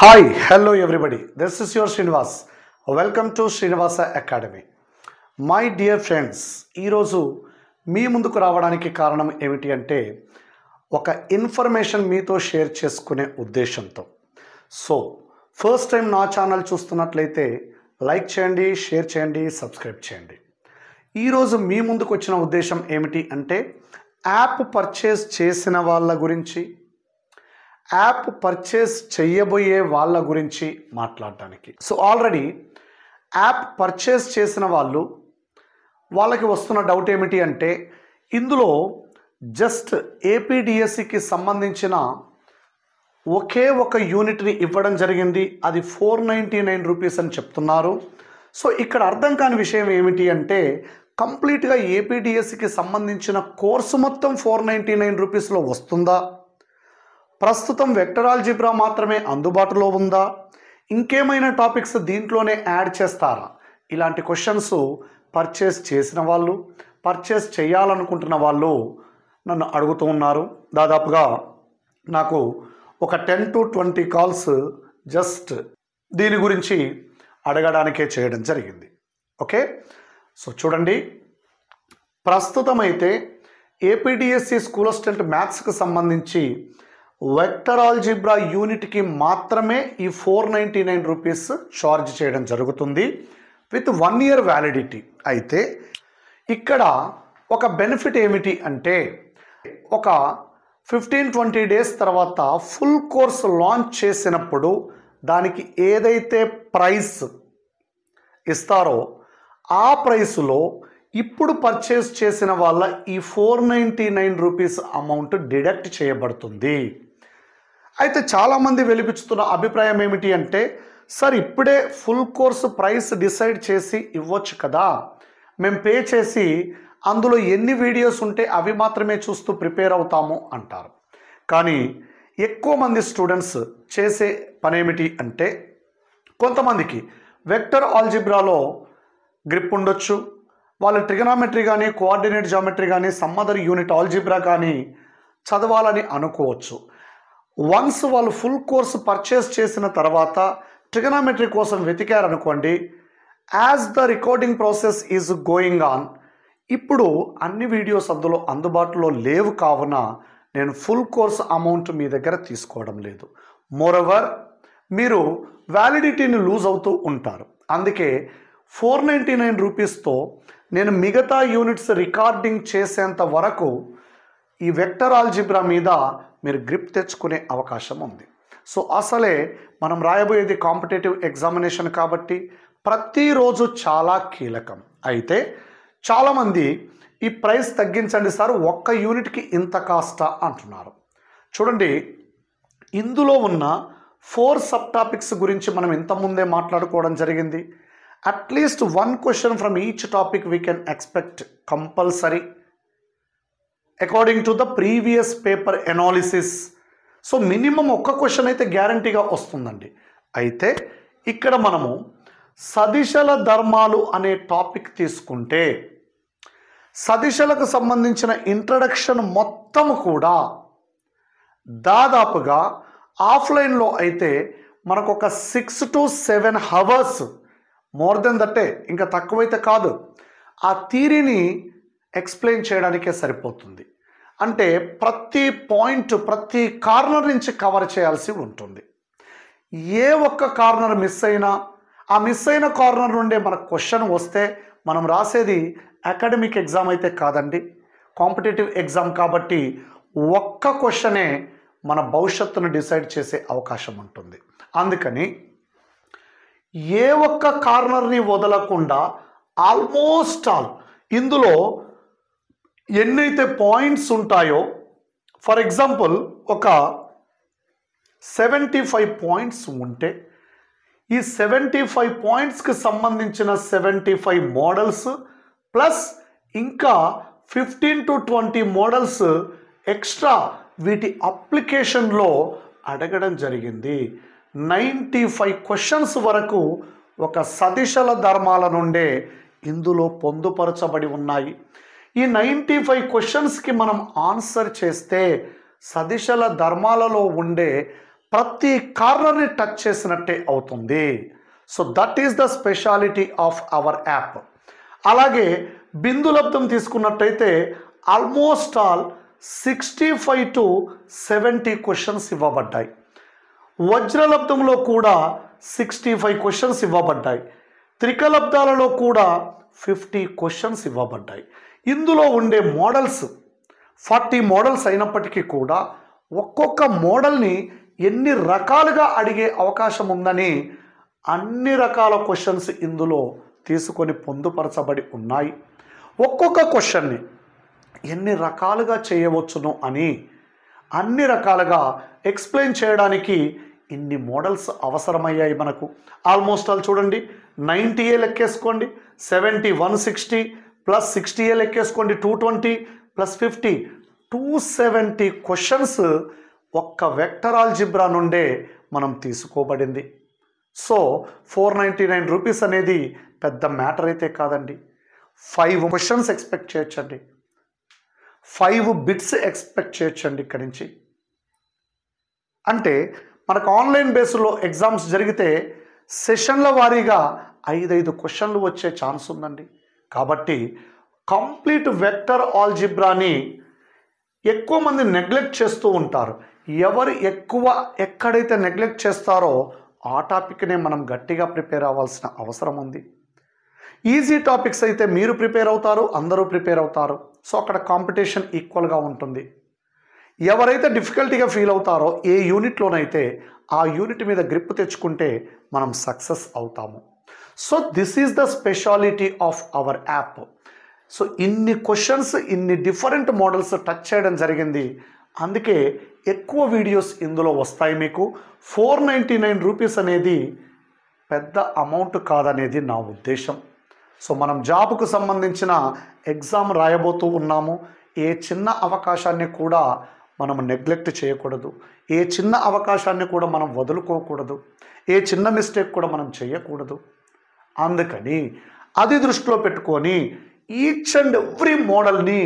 Hi, hello everybody. This is your Srinivas. Welcome to Srinivasa Academy. My dear friends, ఈరోజు మీ ముందుకు రావడానికి కారణం ఏమిటి అంటే ఒక ఇన్ఫర్మేషన్ మీతో షేర్ చేసుకునే ఉద్దేశంతో. సో ఫస్ట్ టైం నా ఛానల్ చూస్తున్నట్లయితే లైక్ చేయండి, షేర్ చేయండి, సబ్స్క్రైబ్ చేయండి. ఈరోజు మీ ముందుకు వచ్చిన ఉద్దేశం ఏమిటి అంటే యాప్ పర్చేస్ చేసిన వాళ్ళ గురించి, యాప్ పర్చేస్ చేయబోయే వాళ్ళ గురించి మాట్లాడడానికి. సో ఆల్రెడీ యాప్ పర్చేస్ చేసిన వాళ్ళకి వస్తున్న డౌట్ ఏమిటి అంటే ఇందులో జస్ట్ ఏపీడిఎస్సికి సంబంధించిన ఒకే ఒక యూనిట్ని ఇవ్వడం జరిగింది. అది 499 రూపీస్ అని చెప్తున్నారు. సో ఇక్కడ అర్థం కాని విషయం ఏమిటి అంటే కంప్లీట్గా ఏపీడిఎస్సికి సంబంధించిన కోర్సు మొత్తం 499 రూపీస్లో వస్తుందా, ప్రస్తుతం వెక్టర్ ఆల్జీబ్రా మాత్రమే అందుబాటులో ఉందా, ఇంకేమైనా టాపిక్స్ దీంట్లోనే యాడ్ చేస్తారా, ఇలాంటి క్వశ్చన్స్ పర్చేస్ చేసిన వాళ్ళు, పర్చేస్ చేయాలనుకుంటున్న వాళ్ళు నన్ను అడుగుతూ ఉన్నారు. దాదాపుగా నాకు ఒక 10 to 20 కాల్స్ జస్ట్ దీని గురించి అడగడానికే చేయడం జరిగింది. ఓకే, సో చూడండి, ప్రస్తుతం అయితే ఏపీడిఎస్సి స్కూల్ అసిస్టెంట్ మ్యాథ్స్కి సంబంధించి వెక్టర్ ఆల్జీబ్రా యూనిట్కి మాత్రమే ఈ 499 రూపీస్ ఛార్జ్ చేయడం జరుగుతుంది విత్ 1 year వ్యాలిడిటీ. అయితే ఇక్కడ ఒక బెనిఫిట్ ఏమిటి అంటే ఒక 15-20 డేస్ తర్వాత ఫుల్ కోర్స్ లాంచ్ చేసినప్పుడు దానికి ఏదైతే ప్రైస్ ఇస్తారో ఆ ప్రైస్లో ఇప్పుడు పర్చేస్ చేసిన వాళ్ళ ఈ 499 రూపీస్ అమౌంట్ డిడక్ట్ చేయబడుతుంది. అయితే చాలామంది వెలిపించుతున్న అభిప్రాయం ఏమిటి అంటే సార్ ఇప్పుడే ఫుల్ కోర్సు ప్రైస్ డిసైడ్ చేసి ఇవ్వచ్చు కదా, మేము పే చేసి అందులో ఎన్ని వీడియోస్ ఉంటే అవి మాత్రమే చూస్తూ ప్రిపేర్ అవుతాము అంటారు. కానీ ఎక్కువ మంది స్టూడెంట్స్ చేసే పనేమిటి అంటే కొంతమందికి వెక్టర్ ఆల్జీబ్రాలో గ్రిప్ ఉండొచ్చు, వాళ్ళు ట్రిగనామెట్రీ కానీ, కోఆర్డినేట్ జామెట్రీ కానీ, సమ్ అదర్ యూనిట్ ఆల్జీబ్రా కానీ చదవాలని అనుకోవచ్చు. వన్స్ వాళ్ళు ఫుల్ కోర్సు పర్చేస్ చేసిన తర్వాత ట్రిగనామెట్రీ కోసం వెతికారనుకోండి, as the recording process is going on, ఇప్పుడు అన్ని వీడియోస్ అందులో అందుబాటులో లేవు కావున నేను ఫుల్ కోర్స్ అమౌంట్ మీ దగ్గర తీసుకోవడం లేదు. మోరోవర్ మీరు వ్యాలిడిటీని లూజ్ అవుతూ ఉంటారు. అందుకే 499 రూపీస్తో నేను మిగతా యూనిట్స్ రికార్డింగ్ చేసేంత వరకు ఈ వెక్టర్ ఆల్జీబ్రా మీద మీరు గ్రిప్ తెచ్చుకునే అవకాశం ఉంది. సో అసలే మనం రాయబోయేది కాంపిటేటివ్ ఎగ్జామినేషన్ కాబట్టి ప్రతిరోజు చాలా కీలకం. అయితే చాలామంది ఈ ప్రైస్ తగ్గించండి సార్, ఒక్క యూనిట్కి ఇంత కాస్టా అంటున్నారు. చూడండి, ఇందులో ఉన్న 4 సబ్ టాపిక్స్ గురించి మనం ఇంతకుముందే మాట్లాడుకోవడం జరిగింది. At least 1 question from each topic we can expect compulsory according to the previous paper analysis. So minimum ఒక్క క్వశ్చన్ అయితే గ్యారంటీగా వస్తుందండి. అయితే ఇక్కడ మనము సదిశల ధర్మాలు అనే టాపిక్ తీసుకుంటే సదిశలకు సంబంధించిన ఇంట్రడక్షన్ మొత్తం కూడా దాదాపుగా ఆఫ్లైన్లో అయితే మనకు ఒక 6 to 7 hours, మోర్ దెన్ దట్టే, ఇంకా తక్కువైతే కాదు, ఆ థియరీని ఎక్స్ప్లెయిన్ చేయడానికే సరిపోతుంది. అంటే ప్రతి పాయింట్, ప్రతి కార్నర్ నుంచి కవర్ చేయాల్సి ఉంటుంది. ఏ ఒక్క కార్నర్ మిస్ అయినా ఆ మిస్ అయిన కార్నర్ నుండే మనకు క్వశ్చన్ వస్తే మనం రాసేది అకాడమిక్ ఎగ్జామ్ అయితే కాదండి, కాంపిటేటివ్ ఎగ్జామ్ కాబట్టి ఒక్క క్వశ్చనే మన భవిష్యత్తును డిసైడ్ చేసే అవకాశం ఉంటుంది. అందుకని ఏ ఒక్క కార్నర్ని వదలకుండా ఆల్మోస్ట్ ఆల్ ఇందులో ఎన్నైతే పాయింట్స్ ఉంటాయో, ఫర్ ఎగ్జాంపుల్ ఒక 75 పాయింట్స్ ఉంటే ఈ 75 పాయింట్స్కి సంబంధించిన 75 మోడల్స్ ప్లస్ ఇంకా 15 to 20 మోడల్స్ ఎక్స్ట్రా వీటి అప్లికేషన్లో అడగడం జరిగింది. 95 క్వశ్చన్స్ వరకు ఒక సదిశల ధర్మాల నుండే ఇందులో పొందుపరచబడి ఉన్నాయి. ఈ 95 క్వశ్చన్స్కి మనం ఆన్సర్ చేస్తే సదిశల ధర్మాలలో ఉండే ప్రతి కార్నర్ని టచ్ చేసినట్టే అవుతుంది. So that is the speciality of our app. అలాగే బిందు లబ్ధం తీసుకున్నట్టయితే ఆల్మోస్ట్ ఆల్ 65 to 70 క్వశ్చన్స్ ఇవ్వబడ్డాయి. వజ్రలబ్ధంలో కూడా 65 క్వశ్చన్స్ ఇవ్వబడ్డాయి. త్రికలబ్ధాలలో కూడా 50 క్వశ్చన్స్ ఇవ్వబడ్డాయి. ఇందులో ఉండే మోడల్స్ 40 మోడల్స్ అయినప్పటికీ కూడా ఒక్కొక్క మోడల్ని ఎన్ని రకాలుగా అడిగే అవకాశం ఉందని అన్ని రకాల క్వశ్చన్స్ ఇందులో తీసుకొని పొందుపరచబడి ఉన్నాయి. ఒక్కొక్క క్వశ్చన్ని ఎన్ని రకాలుగా చేయవచ్చును అని అన్ని రకాలుగా ఎక్స్ప్లెయిన్ చేయడానికి ఇన్ని మోడల్స్ అవసరమయ్యాయి మనకు. ఆల్మోస్ట్ ఆల్ చూడండి, 90A లెక్కేసుకోండి, 70 160 plus 60A లెక్కేసుకోండి, 220 plus 50 270 questions ఒక్క వెక్టర్ ఆల్జిబ్రా నుండే మనం తీసుకోబడింది. సో 499 రూపీస్ అనేది పెద్ద మ్యాటర్ అయితే కాదండి. 5 క్వశ్చన్స్ ఎక్స్పెక్ట్ చేయొచ్చండి, 5 బిట్స్ ఎక్స్పెక్ట్ చేయొచ్చండి ఇక్కడి నుంచి. అంటే మనకు ఆన్లైన్ బేస్లో ఎగ్జామ్స్ జరిగితే సెషన్ల వారీగా 5 క్వశ్చన్లు వచ్చే ఛాన్స్ ఉందండి. కాబట్టి కంప్లీట్ వెక్టర్ ఆల్జిబ్రాని ఎక్కువ మంది నెగ్లెక్ట్ చేస్తూ ఉంటారు. ఎవరు ఎక్కువ ఎక్కడైతే నెగ్లెక్ట్ చేస్తారో ఆ టాపిక్నే మనం గట్టిగా ప్రిపేర్ అవ్వాల్సిన అవసరం ఉంది. ఈజీ టాపిక్స్ అయితే మీరు ప్రిపేర్ అవుతారు, అందరూ ప్రిపేర్ అవుతారు. సో అక్కడ కాంపిటీషన్ ఈక్వల్గా ఉంటుంది. ఎవరైతే డిఫికల్టీగా ఫీల్ అవుతారో ఏ యూనిట్లోనైతే ఆ యూనిట్ మీద గ్రిప్ తెచ్చుకుంటే మనం సక్సెస్ అవుతాము. So this is the speciality of our app. So ఇన్ని క్వశ్చన్స్, ఇన్ని డిఫరెంట్ మోడల్స్ టచ్ చేయడం జరిగింది. అందుకే ఎక్కువ వీడియోస్ ఇందులో వస్తాయి మీకు. 499 రూపీస్ అనేది పెద్ద అమౌంట్ కాదనేది నా ఉద్దేశం. సో మనం జాబ్కు సంబంధించిన ఎగ్జామ్ రాయబోతూ ఉన్నాము. ఏ చిన్న అవకాశాన్ని కూడా మనం నెగ్లెక్ట్ చేయకూడదు, ఏ చిన్న అవకాశాన్ని కూడా మనం వదులుకోకూడదు, ఏ చిన్న మిస్టేక్ కూడా మనం చేయకూడదు. అందుకని అది దృష్టిలో పెట్టుకొని ఈచ్ అండ్ ఎవ్రీ మోడల్ని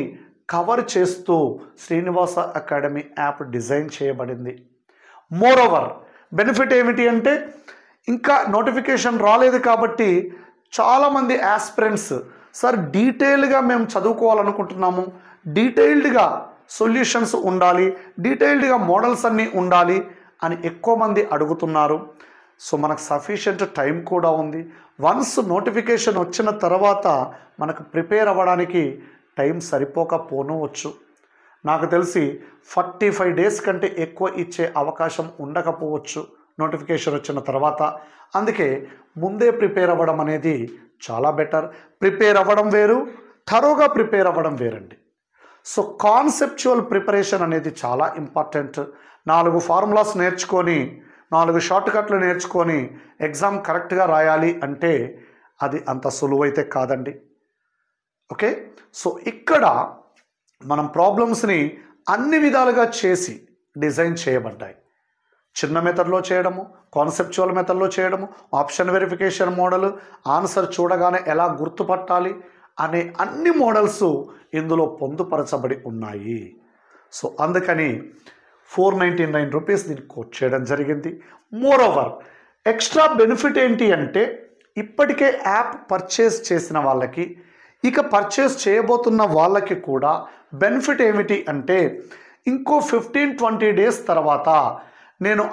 కవర్ చేస్తూ శ్రీనివాస అకాడమీ యాప్ డిజైన్ చేయబడింది. మోరోవర్ బెనిఫిట్ ఏమిటి అంటే, ఇంకా నోటిఫికేషన్ రాలేదు కాబట్టి చాలామంది యాస్పిరెంట్స్ సార్ డీటెయిల్గా మేము చదువుకోవాలనుకుంటున్నాము, డీటెయిల్డ్గా సొల్యూషన్స్ ఉండాలి, డీటెయిల్డ్గా మోడల్స్ అన్నీ ఉండాలి అని ఎక్కువ మంది అడుగుతున్నారు. సో మనకు సఫిషియంట్ టైం కూడా ఉంది. వన్స్ నోటిఫికేషన్ వచ్చిన తర్వాత మనకు ప్రిపేర్ అవ్వడానికి టైం సరిపోకపోవచ్చు. నాకు తెలిసి 45 డేస్ కంటే ఎక్కువ ఇచ్చే అవకాశం ఉండకపోవచ్చు నోటిఫికేషన్ వచ్చిన తర్వాత. అందుకే ముందే ప్రిపేర్ అవ్వడం అనేది చాలా బెటర్. ప్రిపేర్ అవ్వడం వేరు, థరోగా ప్రిపేర్ అవ్వడం వేరండి. సో కాన్సెప్చువల్ ప్రిపరేషన్ అనేది చాలా ఇంపార్టెంట్. 4 ఫార్ములాస్ నేర్చుకొని, 4 షార్ట్ కట్లు నేర్చుకొని ఎగ్జామ్ కరెక్ట్గా రాయాలి అంటే అది అంత సులువైతే కాదండి. ఓకే, సో ఇక్కడ మనం ప్రాబ్లమ్స్ని అన్ని విధాలుగా చేసి డిజైన్ చేయబడ్డాయి. చిన్న మెథడ్లో చేయడము, కాన్సెప్చువల్ మెథడ్లో చేయడము, ఆప్షన్ వెరిఫికేషన్ మోడల్, ఆన్సర్ చూడగానే ఎలా గుర్తుపట్టాలి అనే అన్ని మోడల్స్ ఇందులో పొందుపరచబడి ఉన్నాయి. సో అందుకని 499 రూపీస్ దీన్ని కోట్ చేయడం జరిగింది. మోరోవర్ ఎక్స్ట్రా బెనిఫిట్ ఏంటి అంటే, ఇప్పటికే యాప్ పర్చేస్ చేసిన వాళ్ళకి, ఇక పర్చేస్ చేయబోతున్న వాళ్ళకి కూడా బెనిఫిట్ ఏమిటి అంటే, ఇంకో 15-20 డేస్ తర్వాత నేను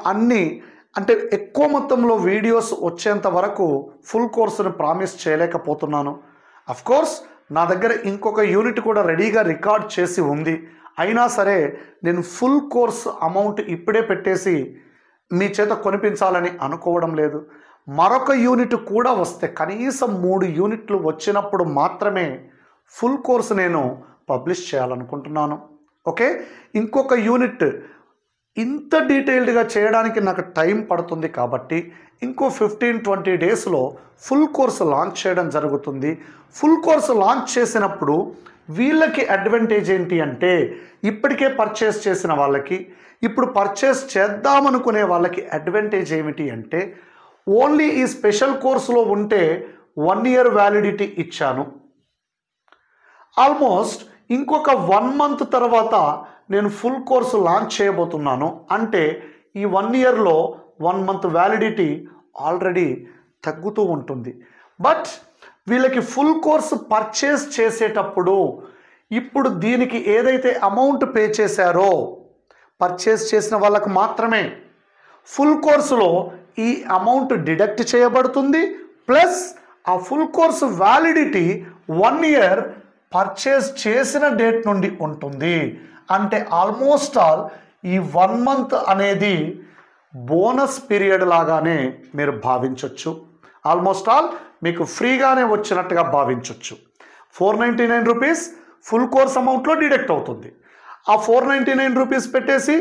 అంటే ఎక్కువ మొత్తంలో వీడియోస్ వచ్చేంత వరకు ఫుల్ కోర్సును ప్రామిస్ చేయలేకపోతున్నాను. అఫ్కోర్స్ నా దగ్గర ఇంకొక యూనిట్ కూడా రెడీగా రికార్డ్ చేసి ఉంది. అయినా సరే నేను ఫుల్ కోర్స్ అమౌంట్ ఇప్పుడే పెట్టేసి మీ చేత కొనిపించాలని అనుకోవడం లేదు. మరొక యూనిట్ కూడా వస్తే, కనీసం 3 యూనిట్లు వచ్చినప్పుడు మాత్రమే ఫుల్ కోర్స్ నేను పబ్లిష్ చేయాలనుకుంటున్నాను. ఓకే, ఇంకొక యూనిట్ ఇంత డీటెయిల్డ్గా చేయడానికి నాకు టైం పడుతుంది కాబట్టి ఇంకో 15-20 డేస్లో ఫుల్ కోర్స్ లాంచ్ చేయడం జరుగుతుంది. ఫుల్ కోర్స్ లాంచ్ చేసినప్పుడు వీళ్ళకి అడ్వాంటేజ్ ఏంటి అంటే, ఇప్పటికే పర్చేస్ చేసిన వాళ్ళకి, ఇప్పుడు పర్చేస్ చేద్దామనుకునే వాళ్ళకి అడ్వాంటేజ్ ఏమిటి అంటే, ఓన్లీ ఈ స్పెషల్ కోర్సులో ఉంటే 1 year వ్యాలిడిటీ ఇచ్చాను. ఆల్మోస్ట్ ఇంకొక 1 month తర్వాత నేను ఫుల్ కోర్సు లాంచ్ చేయబోతున్నాను. అంటే ఈ 1 ఇయర్లో 1 మంత్ వ్యాలిడిటీ ఆల్రెడీ తగ్గుతూ ఉంటుంది. బట్ వీళ్ళకి ఫుల్ కోర్స్ పర్చేస్ చేసేటప్పుడు ఇప్పుడు దీనికి ఏదైతే అమౌంట్ పే చేశారో పర్చేస్ చేసిన వాళ్ళకు మాత్రమే ఫుల్ కోర్సులో ఈ అమౌంట్ డిడక్ట్ చేయబడుతుంది. ప్లస్ ఆ full course validity 1 year purchase చేసిన డేట్ నుండి ఉంటుంది. అంటే ఆల్మోస్ట్ ఆల్ ఈ 1 మంత్ అనేది బోనస్ పీరియడ్ లాగానే మీరు భావించవచ్చు. ఆల్మోస్ట్ ఆల్ మీకు ఫ్రీగానే వచ్చినట్టుగా భావించవచ్చు. 499 రూపీస్ ఫుల్ కోర్స్ అమౌంట్లో డిడక్ట్ అవుతుంది. ఆ 499 రూపీస్ పెట్టేసి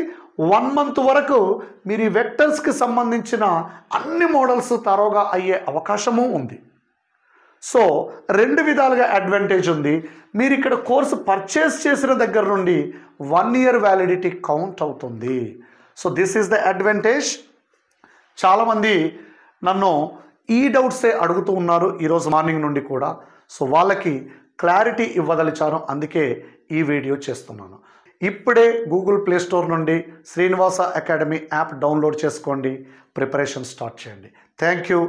1 మంత్ వరకు మీరు ఈ వెక్టర్స్కి సంబంధించిన అన్ని మోడల్స్ తరోగా అయ్యే అవకాశము ఉంది. సో 2 విధాలుగా అడ్వాంటేజ్ ఉంది. మీరు ఇక్కడ కోర్సు పర్చేస్ చేసిన దగ్గర నుండి 1 ఇయర్ వ్యాలిడిటీ కౌంట్ అవుతుంది. So this is the advantage. చాలామంది నన్ను ఈ డౌట్సే అడుగుతూ ఉన్నారు ఈరోజు మార్నింగ్ నుండి కూడా. సో వాళ్ళకి క్లారిటీ ఇవ్వదలిచాను, అందుకే ఈ వీడియో చేస్తున్నాను. ఇప్పుడే గూగుల్ ప్లే స్టోర్ నుండి శ్రీనివాస అకాడమీ యాప్ డౌన్లోడ్ చేసుకోండి, ప్రిపరేషన్ స్టార్ట్ చేయండి. Thank you.